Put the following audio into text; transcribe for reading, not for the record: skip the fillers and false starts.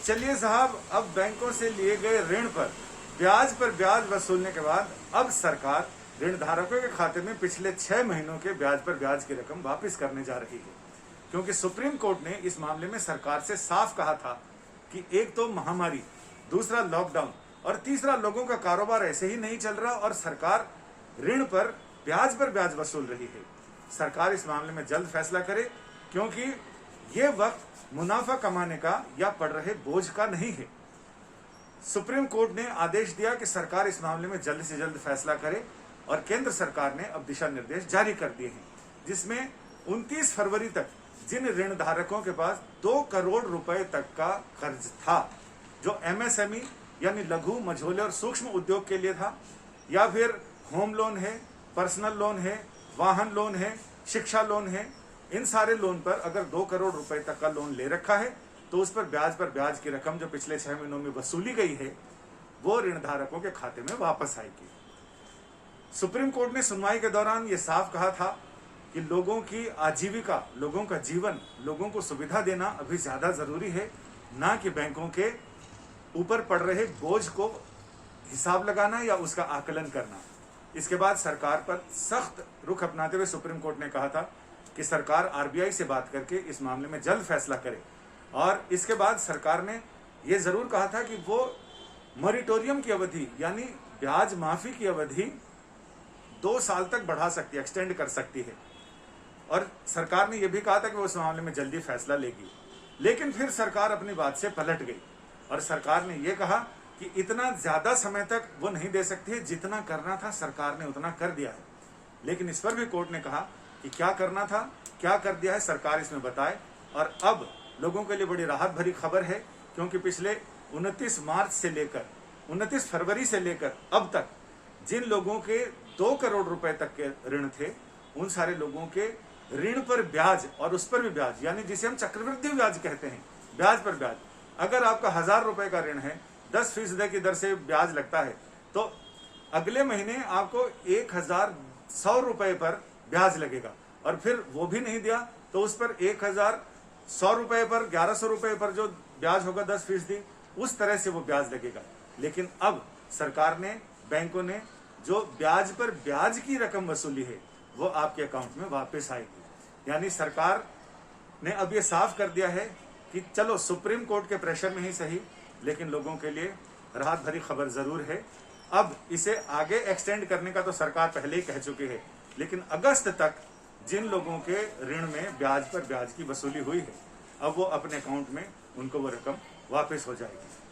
चलिए साहब, अब बैंकों से लिए गए ऋण पर ब्याज वसूलने के बाद अब सरकार ऋण धारकों के खाते में पिछले 6 महीनों के ब्याज पर ब्याज की रकम वापस करने जा रही है। क्योंकि सुप्रीम कोर्ट ने इस मामले में सरकार से साफ कहा था कि एक तो महामारी, दूसरा लॉकडाउन और तीसरा लोगों का कारोबार ऐसे ही नहीं चल रहा और सरकार ऋण पर ब्याज वसूल रही है। सरकार इस मामले में जल्द फैसला करे, क्योंकि ये वक्त मुनाफा कमाने का या पड़ रहे बोझ का नहीं है। सुप्रीम कोर्ट ने आदेश दिया कि सरकार इस मामले में जल्द से जल्द फैसला करे और केंद्र सरकार ने अब दिशा निर्देश जारी कर दिए हैं, जिसमें 29 फरवरी तक जिन ऋण धारकों के पास 2 करोड़ रुपए तक का कर्ज था, जो एमएसएमई यानी लघु, मझोले और सूक्ष्म उद्योग के लिए था, या फिर होम लोन है, पर्सनल लोन है, वाहन लोन है, शिक्षा लोन है, इन सारे लोन पर अगर 2 करोड़ रुपए तक का लोन ले रखा है तो उस पर ब्याज की रकम जो पिछले 6 महीनों में वसूली गई है वो ऋण धारकों के खाते में वापस आएगी। सुप्रीम कोर्ट ने सुनवाई के दौरान ये साफ कहा था कि लोगों की आजीविका, लोगों का जीवन, लोगों को सुविधा देना अभी ज्यादा जरूरी है, ना कि बैंकों के ऊपर पड़ रहे बोझ को हिसाब लगाना या उसका आकलन करना। इसके बाद सरकार पर सख्त रुख अपनाते हुए सुप्रीम कोर्ट ने कहा था कि सरकार आरबीआई से बात करके इस मामले में जल्द फैसला करे। और इसके बाद सरकार ने यह जरूर कहा था कि वो मॉरिटोरियम की अवधि यानी ब्याज माफी की अवधि 2 साल तक बढ़ा सकती है, एक्सटेंड कर सकती है। और सरकार ने यह भी कहा था कि वो इस मामले में जल्दी फैसला लेगी। लेकिन फिर सरकार अपनी बात से पलट गई और सरकार ने यह कहा कि इतना ज्यादा समय तक वो नहीं दे सकती है, जितना करना था सरकार ने उतना कर दिया है। लेकिन इस पर भी कोर्ट ने कहा कि क्या करना था, क्या कर दिया है, सरकार इसमें बताए। और अब लोगों के लिए बड़ी राहत भरी खबर है, क्योंकि पिछले 29 फरवरी से लेकर अब तक जिन लोगों के 2 करोड़ रुपए तक के ऋण थे, उन सारे लोगों के ऋण पर ब्याज और उस पर भी ब्याज, यानी जिसे हम चक्रवृद्धि ब्याज कहते हैं, ब्याज पर ब्याज। अगर आपका 1000 रुपए का ऋण है, 10% की दर से ब्याज लगता है, तो अगले महीने आपको 1100 रुपए पर ब्याज लगेगा। और फिर वो भी नहीं दिया तो उस पर 1100 रुपए पर 1100 रुपए पर जो ब्याज होगा 10%, उस तरह से वो ब्याज लगेगा। लेकिन अब सरकार ने, बैंकों ने जो ब्याज पर ब्याज की रकम वसूली है वो आपके अकाउंट में वापस आएगी। यानी सरकार ने अब ये साफ कर दिया है कि चलो सुप्रीम कोर्ट के प्रेशर में ही सही, लेकिन लोगों के लिए राहत भरी खबर जरूर है। अब इसे आगे एक्सटेंड करने का तो सरकार पहले ही कह चुकी है, लेकिन अगस्त तक जिन लोगों के ऋण में ब्याज पर ब्याज की वसूली हुई है, अब वो अपने अकाउंट में उनको वो रकम वापस हो जाएगी।